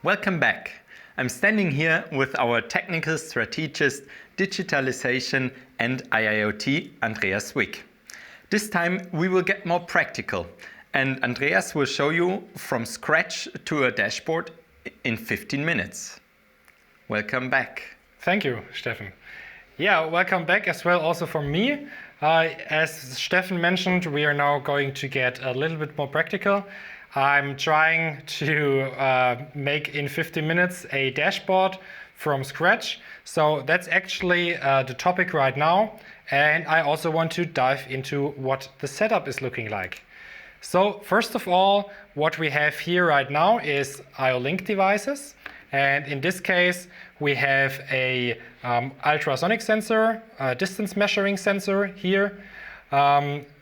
Welcome back. I'm standing here with our technical strategist, digitalization and IIoT, Andreas Wick. This time we will get more practical, and Andreas will show you from scratch to a dashboard in 15 minutes. Welcome back. Thank you, Steffen. Yeah, welcome back as well also from me. As Steffen mentioned, we are now going to get a little bit more practical. I'm trying to make in 15 minutes a dashboard from scratch. So that's actually the topic right now. And I also want to dive into what the setup is looking like. So first of all, what we have here right now is IO-Link devices. And in this case, we have a ultrasonic sensor, a distance measuring sensor here.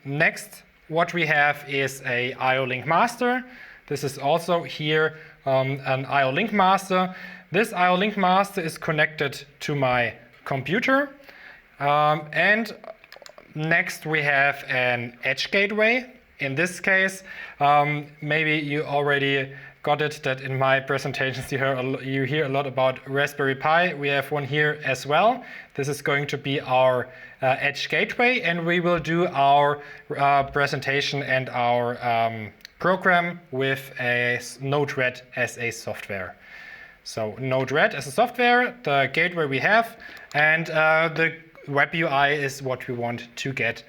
Next, what we have is a IO-Link master. This is also here an IO-Link master. This IO-Link master is connected to my computer. And next we have an edge gateway. In this case, maybe you already got it that in my presentations you hear a lot about Raspberry Pi. We have one here as well. This is going to be our edge gateway, and we will do our presentation and our program with a Node-RED as a software. So Node-RED as a software, the gateway we have, and the web UI is what we want to get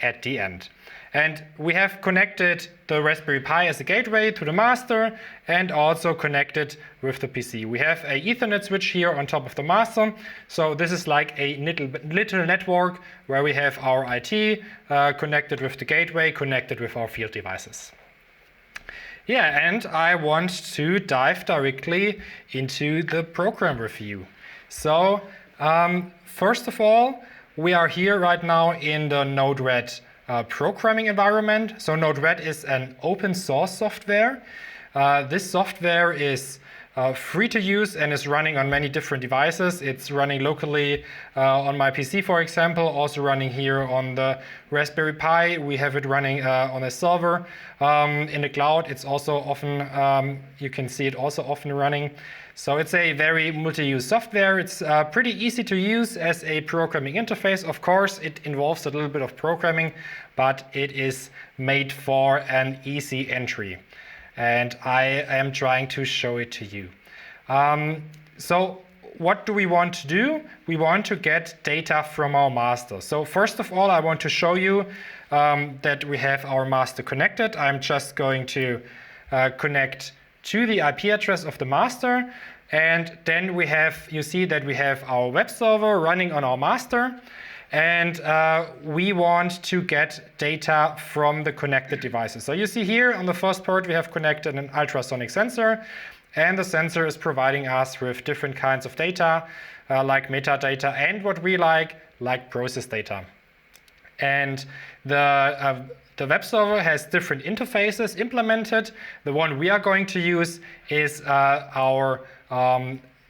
at the end. And we have connected the Raspberry Pi as a gateway to the master and also connected with the PC. We have a Ethernet switch here on top of the master. So this is like a little network where we have our IT connected with the gateway, connected with our field devices. Yeah, and I want to dive directly into the program review. So first of all, we are here right now in the Node-RED programming environment. So Node-RED is an open source software. This software is free to use and is running on many different devices. It's running locally on my PC, for example, also running here on the Raspberry Pi. We have it running on a server. In the cloud, it's also often, you can see it also often running. So it's a very multi-use software. It's pretty easy to use as a programming interface. Of course, it involves a little bit of programming, but it is made for an easy entry. And I am trying to show it to you. So what do we want to do? We want to get data from our master. So first of all, I want to show you that we have our master connected. I'm just going to connect to the IP address of the master. And then we have, you see that we have our web server running on our master. And we want to get data from the connected devices. So you see here on the first port, we have connected an ultrasonic sensor. And the sensor is providing us with different kinds of data, like metadata and what we like process data. And the web server has different interfaces implemented. The one we are going to use is our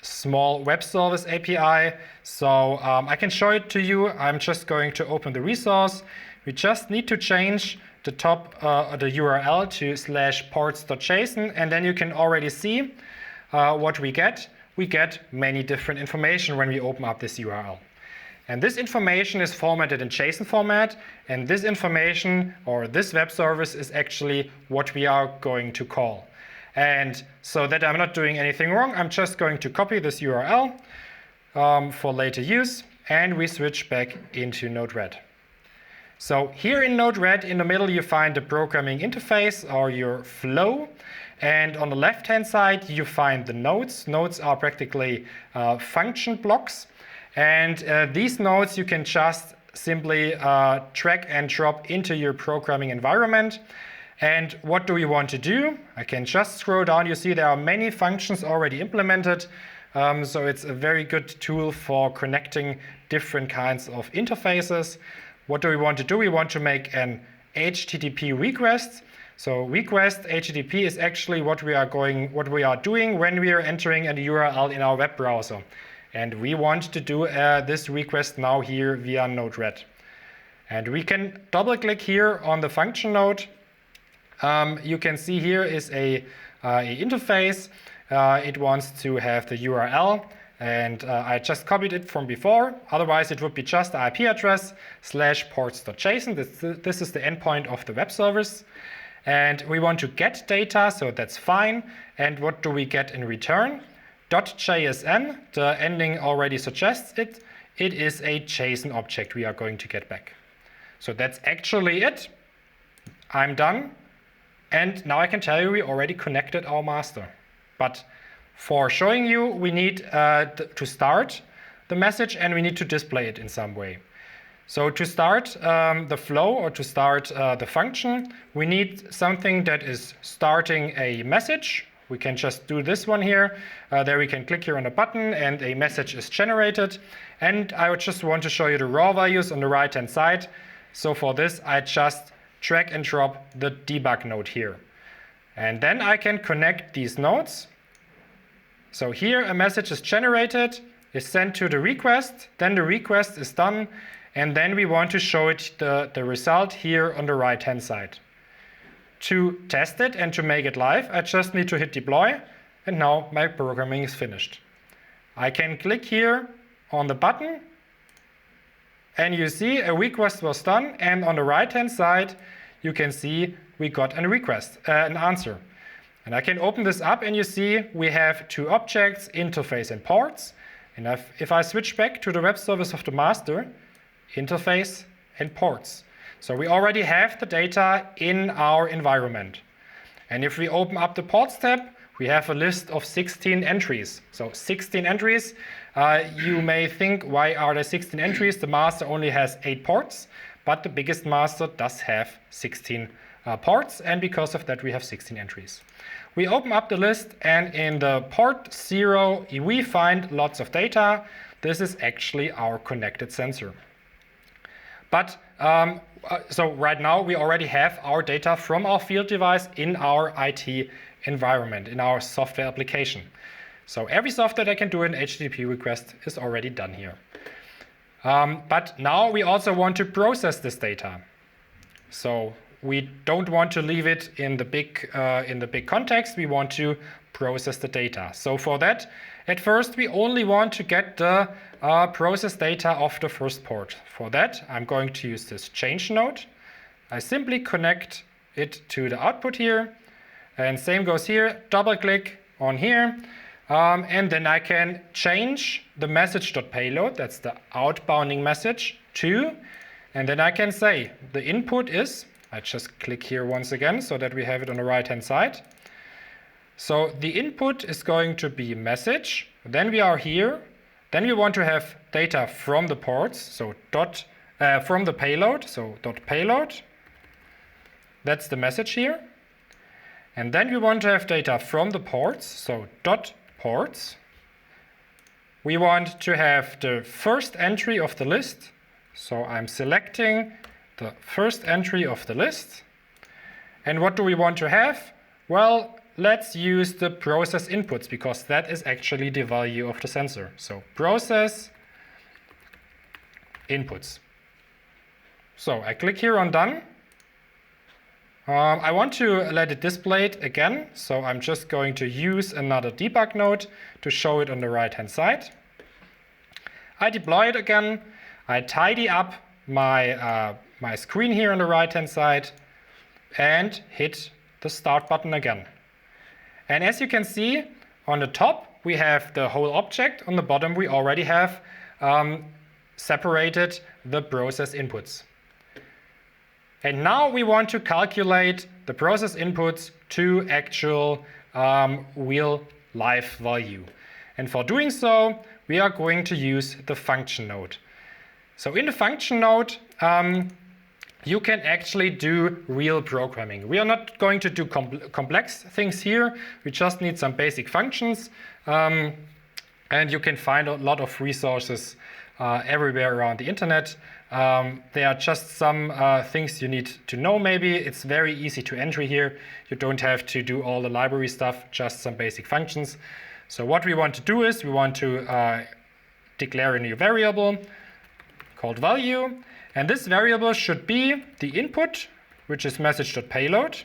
small web service API. So I can show it to you. I'm just going to open the resource. We just need to change the top the URL to /ports.json, and then you can already see what we get. We get many different information when we open up this URL. And this information is formatted in JSON format, and this information or this web service is actually what we are going to call. And so that I'm not doing anything wrong, I'm just going to copy this URL for later use, and we switch back into Node-RED. So here in Node-RED, in the middle, you find the programming interface or your flow. And on the left-hand side, you find the nodes. Nodes are practically function blocks. And these nodes you can just simply drag and drop into your programming environment. And what do we want to do? I can just scroll down. You see there are many functions already implemented. So it's a very good tool for connecting different kinds of interfaces. What do we want to do? We want to make an HTTP request. So request HTTP is actually what we are doing when we are entering a URL in our web browser. And we want to do this request now here via Node-RED. And we can double click here on the function node. You can see here is a interface, it wants to have the URL, and I just copied it from before. Otherwise, it would be just the IP address /ports.json. This is the endpoint of the web service. And we want to get data, so that's fine. And what do we get in return? .jsn, the ending already suggests it. It is a JSON object we are going to get back. So that's actually it. I'm done. And now I can tell you we already connected our master. But for showing you, we need to start the message and we need to display it in some way. So to start the flow or to start the function, we need something that is starting a message. We can just do this one here. There we can click here on a button and a message is generated. And I would just want to show you the raw values on the right-hand side. So for this, I just drag and drop the debug node here. And then I can connect these nodes. So here a message is generated, is sent to the request, then the request is done, and then we want to show it the result here on the right-hand side. To test it and to make it live, I just need to hit deploy, and now my programming is finished. I can click here on the button, and you see a request was done, and on the right-hand side, you can see we got a request, an answer. And I can open this up, and you see we have two objects, interface and ports. And if I switch back to the web service of the master, interface and ports. So we already have the data in our environment. And if we open up the ports tab, we have a list of 16 entries. So 16 entries. You may think, why are there 16 entries? The master only has 8 ports, but the biggest master does have 16 ports, and because of that we have 16 entries. We open up the list, and in the port 0 we find lots of data. This is actually our connected sensor. But so right now we already have our data from our field device in our IT environment, in our software application. So every software that can do an HTTP request is already done here. But now we also want to process this data. So we don't want to leave it in the big context. We want to process the data. So for that, at first we only want to get the process data of the first port. For that, I'm going to use this change node. I simply connect it to the output here, and same goes here. Double click on here, and then I can change the message.payload. That's the outbounding message to, and then I can say the input is. I just click here once again so that we have it on the right-hand side. So the input is going to be message. Then we are here. Then we want to have data from the ports, so from the payload, so .payload. That's the message here. And then we want to have data from the ports, so .ports. We want to have the first entry of the list. So I'm selecting the first entry of the list. And what do we want to have? Well, let's use the process inputs, because that is actually the value of the sensor. So process inputs. So I click here on done. I want to let it display it again. So I'm just going to use another debug node to show it on the right-hand side. I deploy it again. I tidy up my screen here on the right-hand side and hit the start button again. And as you can see, on the top we have the whole object. On the bottom we already have separated the process inputs. And now we want to calculate the process inputs to actual real live value. And for doing so, we are going to use the function node. So in the function node, you can actually do real programming. We are not going to do complex things here. We just need some basic functions. And you can find a lot of resources everywhere around the internet. There are just some things you need to know maybe. It's very easy to enter here. You don't have to do all the library stuff, just some basic functions. So what we want to do is we want to declare a new variable called value. And this variable should be the input, which is message.payload,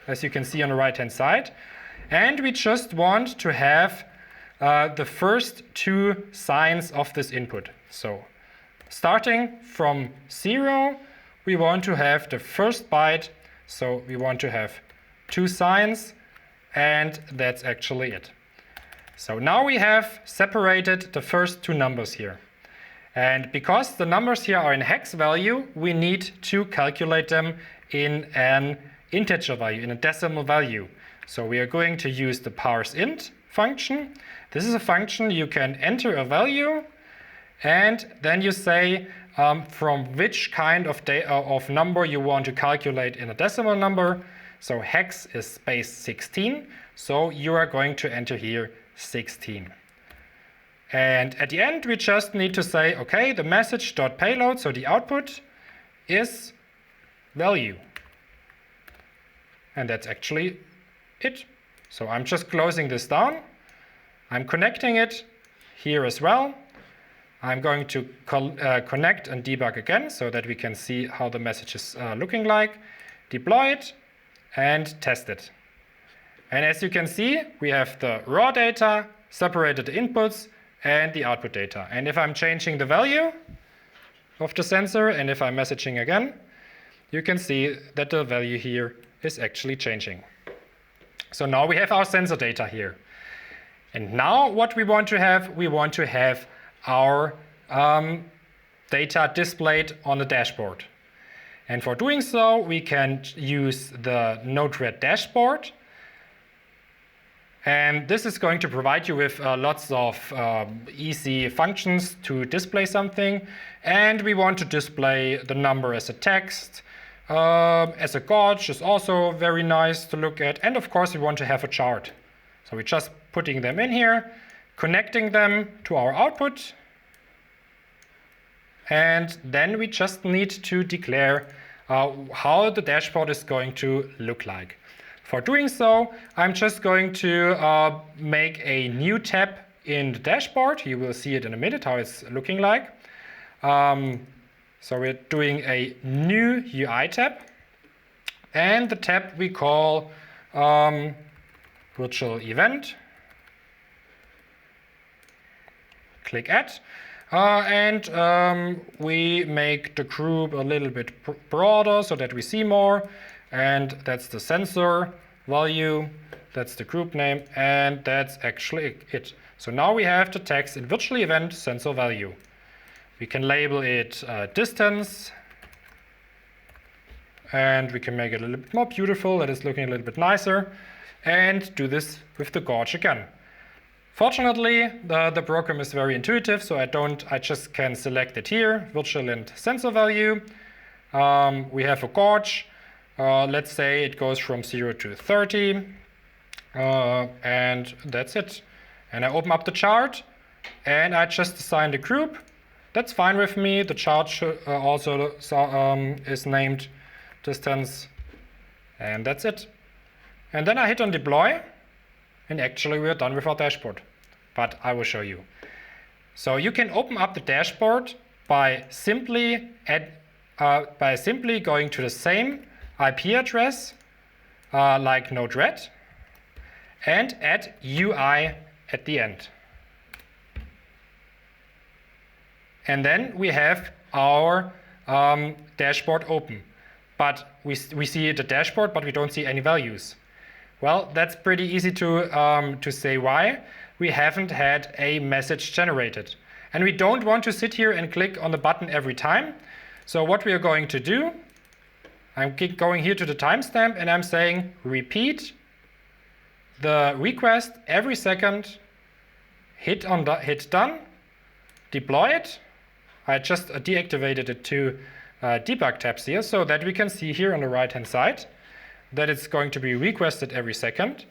as you can see on the right-hand side. And we just want to have the first two signs of this input. So starting from 0, we want to have the first byte. So we want to have 2 signs, and that's actually it. So now we have separated the first 2 numbers here. And because the numbers here are in hex value, we need to calculate them in an integer value, in a decimal value. So we are going to use the parseInt function. This is a function you can enter a value, and then you say from which kind of number you want to calculate in a decimal number. So hex is base 16, so you are going to enter here 16. And at the end, we just need to say, okay, the message.payload, so the output, is value. And that's actually it. So I'm just closing this down. I'm connecting it here as well. I'm going to connect and debug again so that we can see how the message is looking like. Deploy it and test it. And as you can see, we have the raw data, separated the inputs, and the output data. And if I'm changing the value of the sensor, and if I'm messaging again, you can see that the value here is actually changing. So now we have our sensor data here. And now what we want to have our data displayed on the dashboard. And for doing so, we can use the Node-RED dashboard. And this is going to provide you with lots of easy functions to display something. And we want to display the number as a text. As a gauge is also very nice to look at. And of course, we want to have a chart. So we're just putting them in here, connecting them to our output. And then we just need to declare how the dashboard is going to look like. For doing so, I'm just going to make a new tab in the dashboard. You will see it in a minute how it's looking like. So we're doing a new UI tab. And the tab we call virtual event. Click add. And we make the group a little bit broader so that we see more. And that's the sensor value, that's the group name, and that's actually it. So now we have the text in virtual event sensor value. We can label it distance, and we can make it a little bit more beautiful, that is looking a little bit nicer, and do this with the gauge again. Fortunately, the program is very intuitive, so I just can select it here, virtual int sensor value. We have a gauge. Let's say it goes from 0 to 30, and that's it. And I open up the chart, and I just assign the group. That's fine with me. The chart also is named distance, and that's it. And then I hit on deploy, and actually we are done with our dashboard. But I will show you. So you can open up the dashboard by simply going to the same IP address like Node-RED and add UI at the end. And then we have our dashboard open. But we see the dashboard, but we don't see any values. Well, that's pretty easy to say why. We haven't had a message generated. And we don't want to sit here and click on the button every time. So what we are going to do, I'm going here to the timestamp and I'm saying repeat the request every second, hit done, deploy it. I just deactivated the two debug tabs here so that we can see here on the right hand side that it's going to be requested every second.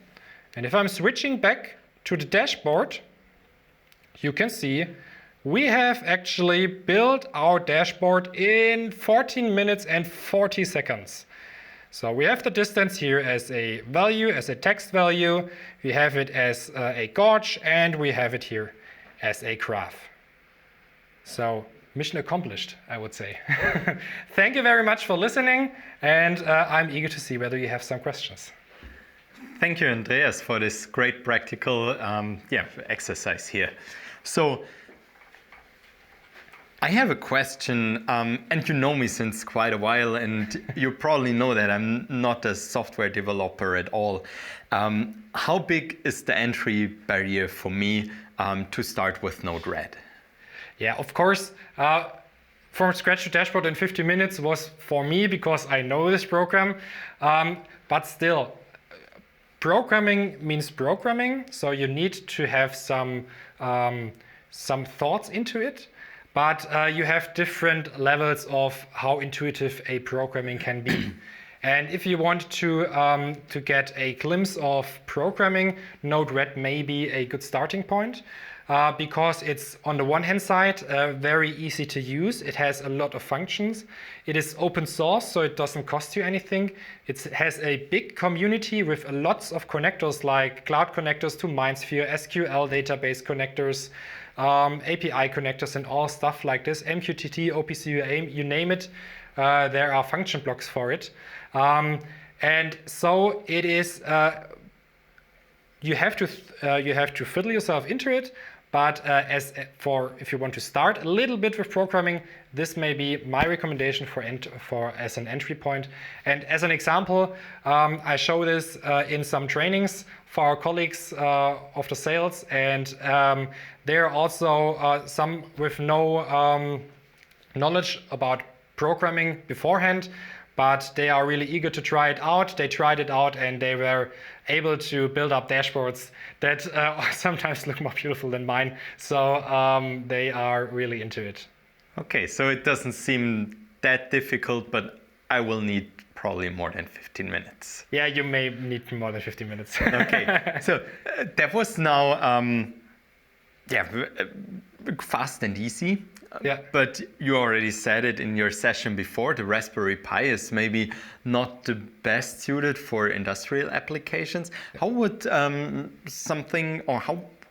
And if I'm switching back to the dashboard, you can see we have actually built our dashboard in 14 minutes and 40 seconds. So we have the distance here as a value, as a text value. We have it as a gauge, and we have it here as a graph. So mission accomplished, I would say. Thank you very much for listening, and I'm eager to see whether you have some questions. thank you, Andreas, for this great practical exercise here. So I have a question, and you know me since quite a while, and you probably know that I'm not a software developer at all. How big is the entry barrier for me to start with Node-RED? Yeah, of course. From scratch to dashboard in 50 minutes was for me because I know this program. But still, programming means programming, so you need to have some thoughts into it. But you have different levels of how intuitive a programming can be. And if you want to get a glimpse of programming, Node-RED may be a good starting point. Because it's on the one hand side very easy to use. It has a lot of functions. It is open source, so it doesn't cost you anything. It has a big community with lots of connectors like cloud connectors to MindSphere, SQL database connectors, API connectors and all stuff like this, MQTT, OPC, you name it. There are function blocks for it. And so it is, you have to fiddle yourself into it. But if you want to start a little bit with programming, this may be my recommendation as an entry point. And as an example, I show this in some trainings for our colleagues of the sales, and there are also some with no knowledge about programming beforehand. But they are really eager to try it out. They tried it out and they were able to build up dashboards that sometimes look more beautiful than mine. So they are really into it. Okay, so it doesn't seem that difficult, but I will need probably more than 15 minutes. Yeah, you may need more than 15 minutes. Okay, so that was now fast and easy. Yeah. But you already said it in your session before, the Raspberry Pi is maybe not the best suited for industrial applications. How would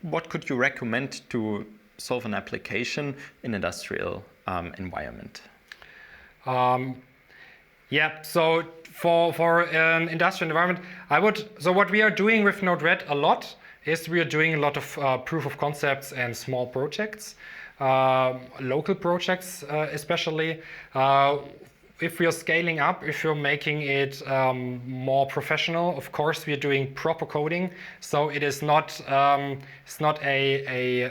what could you recommend to solve an application in industrial environment? So for an industrial environment, so what we are doing with Node-RED a lot is we are doing a lot of proof of concepts and small projects. Local projects especially. If we are scaling up, if you're making it more professional, of course we are doing proper coding. So it is not a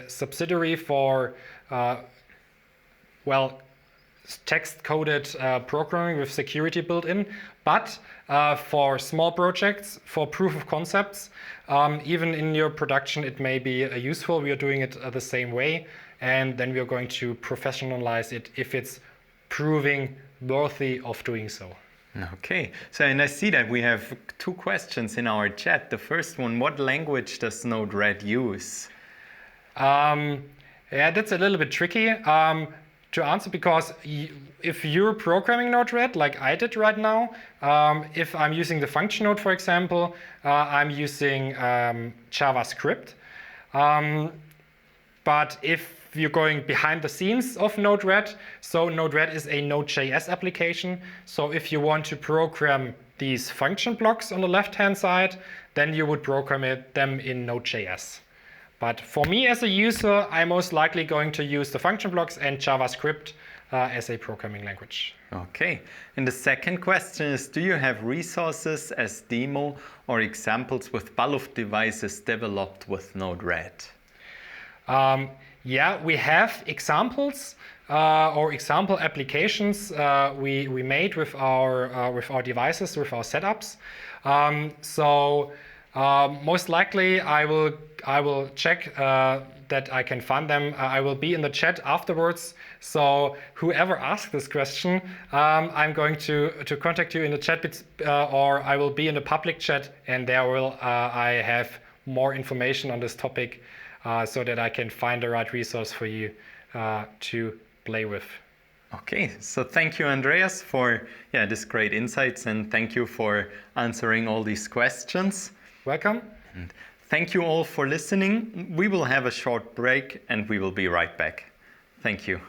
subsidiary for text-coded programming with security built in, but for small projects, for proof of concepts, even in your production, it may be useful. We are doing it the same way. And then we are going to professionalize it if it's proving worthy of doing so. Okay, so and I see that we have 2 questions in our chat. The first one, what language does Node-RED use? That's a little bit tricky to answer because if you're programming Node-RED like I did right now, if I'm using the function node, for example, I'm using JavaScript. But if you're going behind the scenes of Node-RED, so Node-RED is a Node.js application. So if you want to program these function blocks on the left-hand side, then you would program them in Node.js. But for me as a user, I'm most likely going to use the function blocks and JavaScript as a programming language. Okay, and the second question is, do you have resources as demo or examples with bulk of devices developed with Node-RED? We have examples or example applications we made with our devices, with our setups. Most likely I will check that I can find them. I will be in the chat afterwards. So whoever asked this question, I'm going to contact you in the chat, or I will be in the public chat, and there I have more information on this topic. So that I can find the right resource for you to play with. Okay, so thank you, Andreas, for this great insights, and thank you for answering all these questions. Welcome. And thank you all for listening. We will have a short break and we will be right back. Thank you.